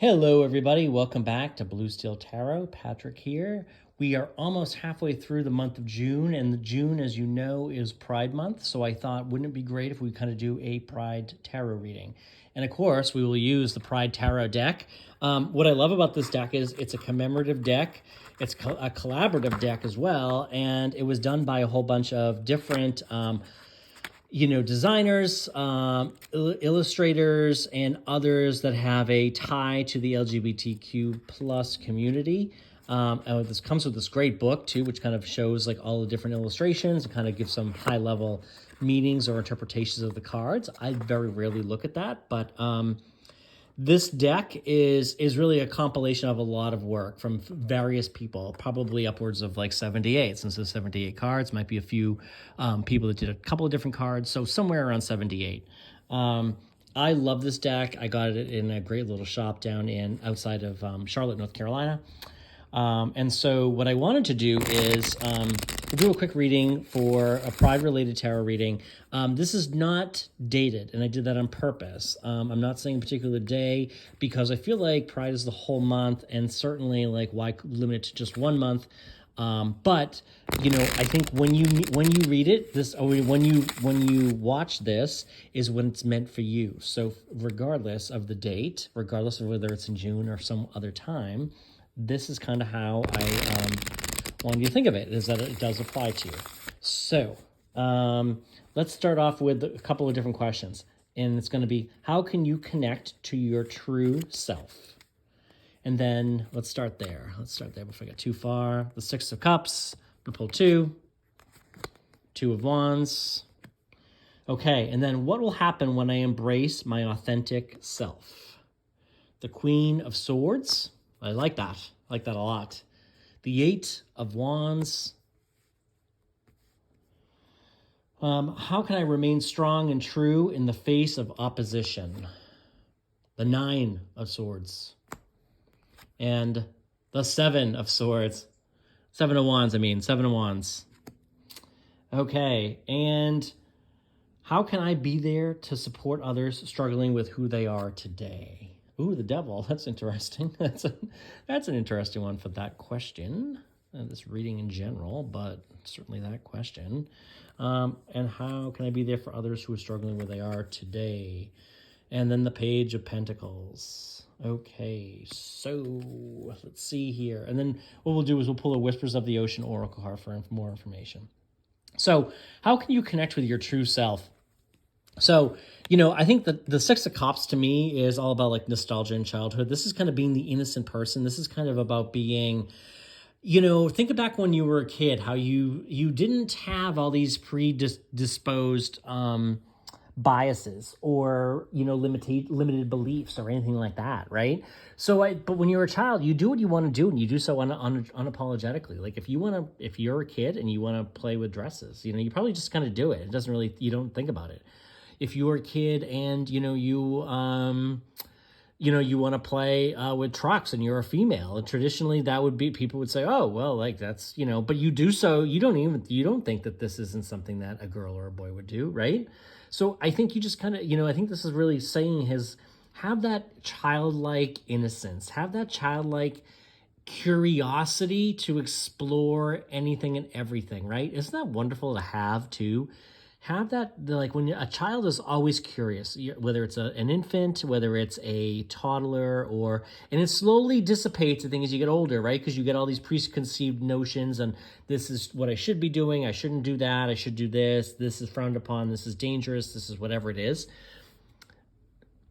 Hello, everybody. Welcome back to Blue Steel Tarot. Patrick here. We are almost halfway through the month of June, and June, as you know, is Pride Month. So I thought, wouldn't it be great if we kind of do a Pride Tarot reading? And of course, we will use the Pride Tarot deck. What I love about this deck is it's a commemorative deck. It's a collaborative deck as well, and it was done by a whole bunch of different designers, illustrators, and others that have a tie to the LGBTQ plus community. And this comes with this great book too, which kind of shows like all the different illustrations and kind of gives some high level meanings or interpretations of the cards. I very rarely look at that, but this deck is really a compilation of a lot of work from various people, probably upwards of like 78. Since there's 78 cards, might be a few people that did a couple of different cards, so somewhere around 78. I love this deck. I got it in a great little shop down outside of Charlotte, North Carolina. And so what I wanted to do is do a quick reading for a Pride-related tarot reading. This is not dated, and I did that on purpose. I'm not saying a particular day because I feel like Pride is the whole month, and certainly like why limit it to just 1 month? But I think when you read it, when you watch this is when it's meant for you. So regardless of the date, regardless of whether it's in June or some other time, this is kind of how I want you to think of it, is that it does apply to you. So let's start off with a couple of different questions. And it's going to be, how can you connect to your true self? And then let's start there. Before I get too far. The Six of Cups. I'm going to pull Two of Wands. Okay, and then what will happen when I embrace my authentic self? The Queen of Swords. I like that. I like that a lot. The Eight of Wands. How can I remain strong and true in the face of opposition? The Nine of Swords. And the Seven of Swords. Seven of Wands. Okay, and how can I be there to support others struggling with who they are today? Ooh, the Devil. That's interesting. That's an interesting one for that question. This reading in general, but certainly that question. And how can I be there for others who are struggling where they are today? And then the Page of Pentacles. Okay, so let's see here. And then what we'll do is we'll pull a Whispers of the Ocean Oracle card for more information. So how can you connect with your true self? So, I think that the Six of Cups to me is all about like nostalgia and childhood. This is kind of being the innocent person. This is kind of about being, think back when you were a kid, how you didn't have all these predisposed biases or, limited beliefs or anything like that, right? But when you're a child, you do what you want to do, and you do so unapologetically. Like if you're a kid and you want to play with dresses, you probably just kind of do it. It doesn't really, you don't think about it. If you're a kid and you want to play with trucks and you're a female, and traditionally that would be, people would say, oh well, like that's, but you do so, you don't think that this isn't something that a girl or a boy would do, right? So I think you just kind of, I think this is really saying have that childlike innocence, have that childlike curiosity to explore anything and everything, right? Isn't that wonderful to have too? Have that, like when a child is always curious, whether it's an infant, whether it's a toddler, and it slowly dissipates, I think, as you get older, right? Because you get all these preconceived notions, and this is what I should be doing, I shouldn't do that, I should do this is frowned upon, this is dangerous, this is whatever it is.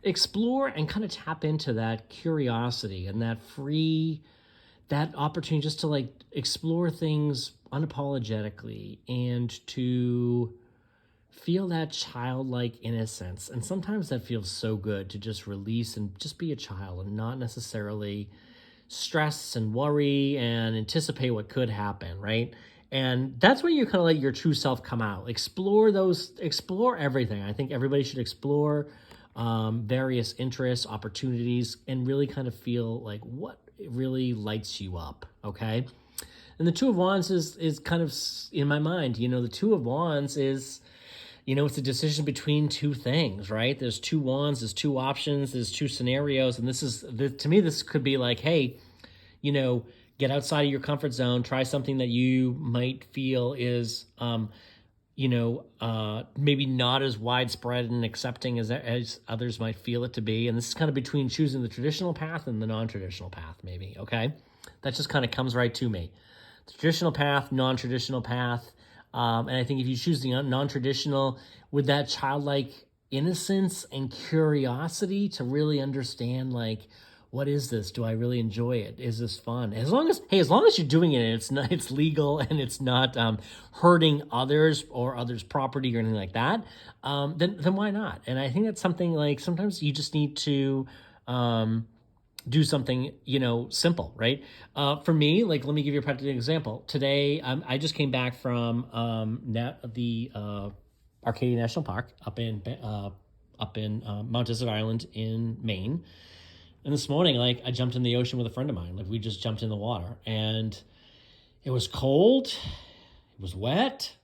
Explore and kind of tap into that curiosity and that opportunity just to like explore things unapologetically and to feel that childlike innocence. And sometimes that feels so good to just release and just be a child and not necessarily stress and worry and anticipate what could happen, right? And that's when you kind of let your true self come out. Explore everything. I think everybody should explore various interests, opportunities, and really kind of feel like what really lights you up, okay? And the Two of Wands is kind of, in my mind, the Two of Wands is it's a decision between two things, right? There's two wands, there's two options, there's two scenarios. And to me, this could be like, hey, get outside of your comfort zone, try something that you might feel is, maybe not as widespread and accepting as others might feel it to be. And this is kind of between choosing the traditional path and the non-traditional path, maybe, okay? That just kind of comes right to me. The traditional path, non-traditional path. And I think if you choose the non-traditional with that childlike innocence and curiosity to really understand, like, what is this? Do I really enjoy it? Is this fun? As long as you're doing it and it's legal and it's not hurting others or others' property or anything like that, then why not? And I think that's something like sometimes you just need to do something, simple, right? For me, like, let me give you a practical example. Today, I just came back from the Arcadia National Park up in Mount Desert Island in Maine. And this morning, like, I jumped in the ocean with a friend of mine. Like, we just jumped in the water, and it was cold, it was wet,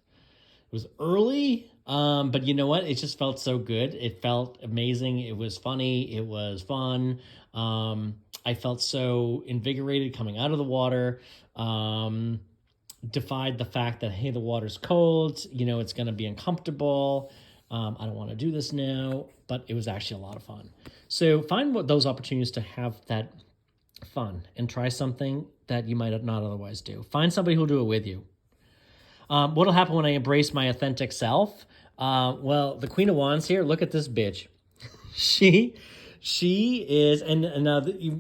it was early, but you know what? It just felt so good. It felt amazing. It was funny. It was fun. I felt so invigorated coming out of the water. Defied the fact that, hey, the water's cold. It's going to be uncomfortable. I don't want to do this now, but it was actually a lot of fun. So find those opportunities to have that fun and try something that you might not otherwise do. Find somebody who'll do it with you. What'll happen when I embrace my authentic self? Well, the Queen of Wands here, look at this bitch. She is, and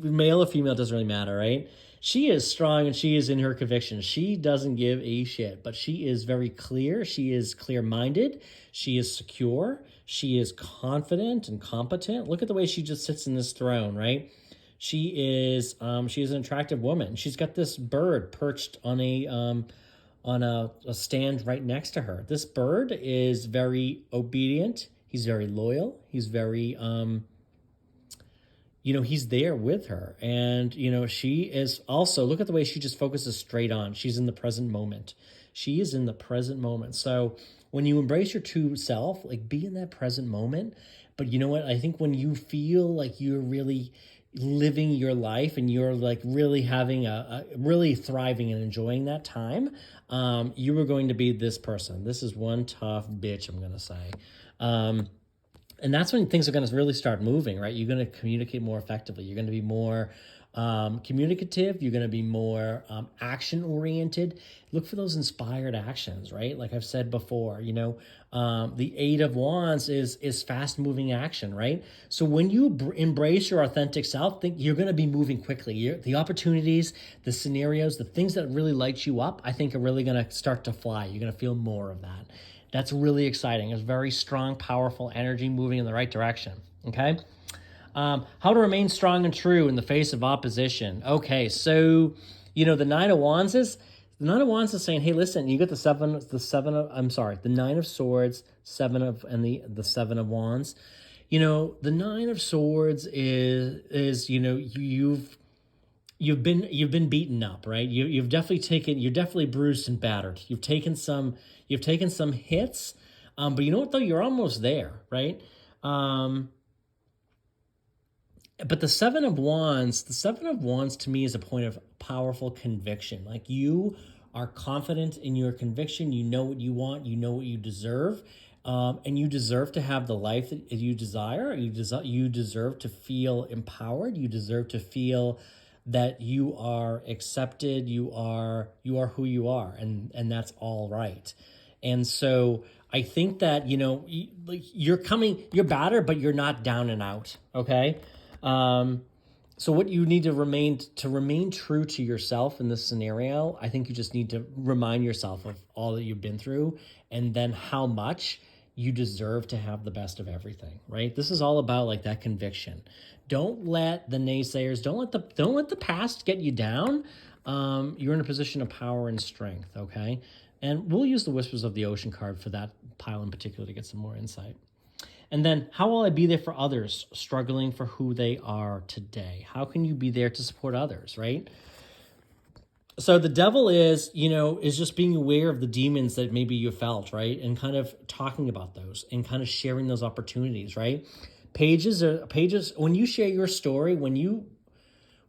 male or female doesn't really matter, right? She is strong and she is in her conviction. She doesn't give a shit, but she is very clear. She is clear-minded. She is secure. She is confident and competent. Look at the way she just sits in this throne, right? She is an attractive woman. She's got this bird perched on a stand right next to her. This bird is very obedient. He's very loyal. He's very he's there with her. And, she is also, look at the way she just focuses straight on. She's in the present moment. She is in the present moment. So when you embrace your true self, like, be in that present moment. But you know what? I think when you feel like you're really living your life and you're like really having really thriving and enjoying that time, you are going to be this person. This is one tough bitch, I'm going to say. And that's when things are going to really start moving, right? You're going to communicate more effectively. You're going to be more communicative. You're going to be more action-oriented. Look for those inspired actions, right? Like I've said before, the Eight of Wands is fast-moving action, right? So when you embrace your authentic self, think you're going to be moving quickly. The opportunities, the scenarios, the things that really light you up, I think are really going to start to fly. You're going to feel more of that. That's really exciting. It's very strong, powerful energy moving in the right direction, okay? How to remain strong and true in the face of opposition. Okay, so, the Nine of Wands is saying, hey, listen, you got the Nine of Swords, and the Seven of Wands. The Nine of Swords is you've been beaten up, right? You're definitely bruised and battered. You've taken some hits, but you know what though? You're almost there, right? But the Seven of Wands to me is a point of powerful conviction. Like, you are confident in your conviction. You know what you want. You know what you deserve. And you deserve to have the life that you desire. You deserve to feel empowered. You deserve to feel that you are accepted. You are who you are, and that's all right. And so I think that, you're battered, but you're not down and out. Okay. So what you need to remain true to yourself in this scenario, I think you just need to remind yourself of all that you've been through, and then how much you deserve to have the best of everything, right? This is all about like that conviction. Don't let the naysayers, don't let the past get you down. You're in a position of power and strength, okay? And we'll use the Whispers of the Ocean card for that pile in particular to get some more insight. And then, how will I be there for others struggling for who they are today? How can you be there to support others, right? So the devil is, is just being aware of the demons that maybe you felt, right? And kind of talking about those and kind of sharing those opportunities, right? Pages when you share your story, when you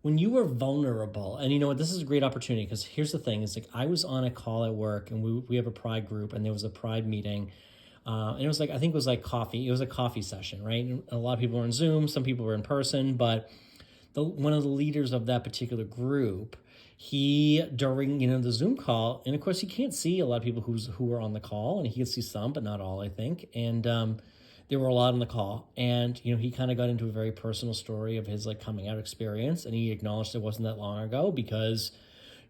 were vulnerable, and you know what, this is a great opportunity, because here's the thing, is like I was on a call at work, and we have a pride group, and there was a pride meeting, and it was like, I think it was like coffee. It was a coffee session, right? And a lot of people were on Zoom, some people were in person, but one of the leaders of that particular group, he, during the Zoom call, and of course he can't see a lot of people who are on the call, and he can see some but not all, I think. And there were a lot on the call, and he kind of got into a very personal story of his like coming out experience, and he acknowledged it wasn't that long ago, because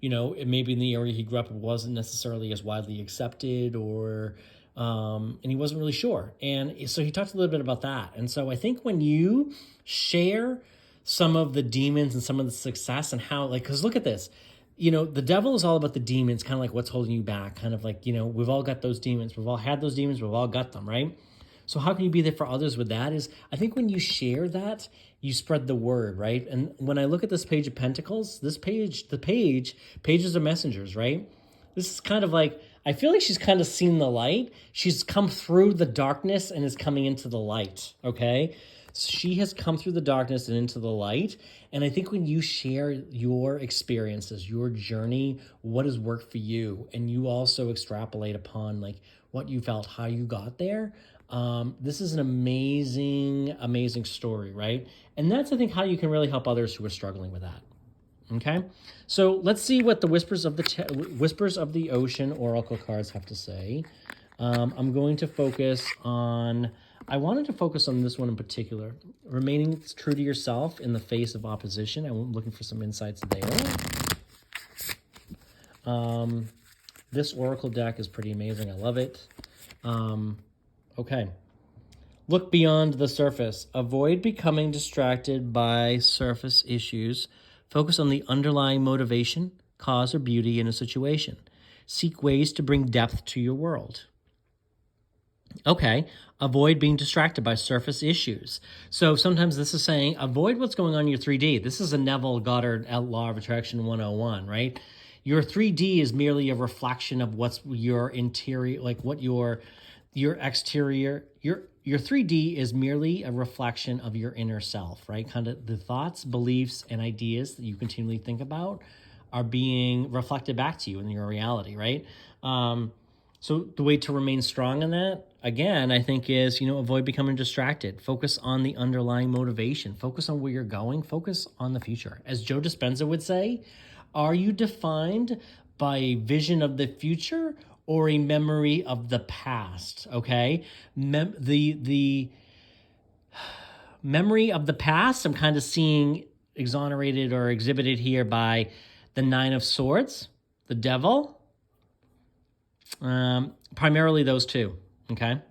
it maybe in the area he grew up, it wasn't necessarily as widely accepted, or and he wasn't really sure. And so he talked a little bit about that. And so I think when you share some of the demons and some of the success, and how, like, because look at this, the devil is all about the demons, kind of like what's holding you back, kind of like, we've all got those demons, we've all had those demons, we've all got them, right? So how can you be there for others with that? Is, I think when you share that, you spread the word, right? And when I look at this page of Pentacles, pages are messengers, right? This is kind of like, I feel like she's kind of seen the light. She's come through the darkness and is coming into the light, okay? She has come through the darkness and into the light. And I think when you share your experiences, your journey, what has worked for you, and you also extrapolate upon like what you felt, how you got there, this is an amazing, amazing story, right? And that's, I think, how you can really help others who are struggling with that. Okay, so let's see what the Whispers of the Ocean Oracle cards have to say. I'm going to focus on, I wanted to focus on this one in particular. Remaining true to yourself in the face of opposition. I'm looking for some insights there. This Oracle deck is pretty amazing. I love it. Okay. Look beyond the surface. Avoid becoming distracted by surface issues. Focus on the underlying motivation, cause, or beauty in a situation. Seek ways to bring depth to your world. Okay, avoid being distracted by surface issues. So sometimes this is saying, avoid what's going on in your 3D. This is a Neville Goddard Law of Attraction 101, right? Your 3D is merely a reflection of what's your interior, like what your exterior, your 3D is merely a reflection of your inner self, right? Kind of the thoughts, beliefs, and ideas that you continually think about are being reflected back to you in your reality, right? So the way to remain strong in that, again, I think is, avoid becoming distracted. Focus on the underlying motivation. Focus on where you're going. Focus on the future. As Joe Dispenza would say, are you defined by a vision of the future or a memory of the past? Okay, the memory of the past, I'm kind of seeing exonerated or exhibited here by the Nine of Swords, the Devil, primarily those two. Okay,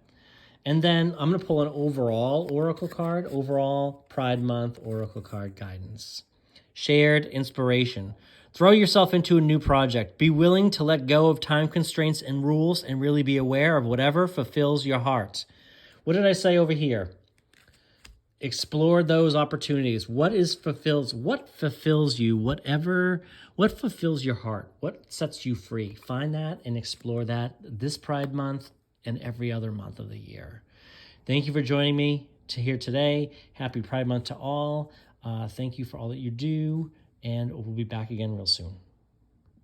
and then I'm going to pull an overall Oracle card, overall Pride Month Oracle card guidance. Shared inspiration. Throw yourself into a new project. Be willing to let go of time constraints and rules, and really be aware of whatever fulfills your heart. What did I say over here? Explore those opportunities. What fulfills you? What fulfills your heart? What sets you free? Find that and explore that this Pride Month and every other month of the year. Thank you for joining me here today. Happy Pride Month to all. Thank you for all that you do. And we'll be back again real soon.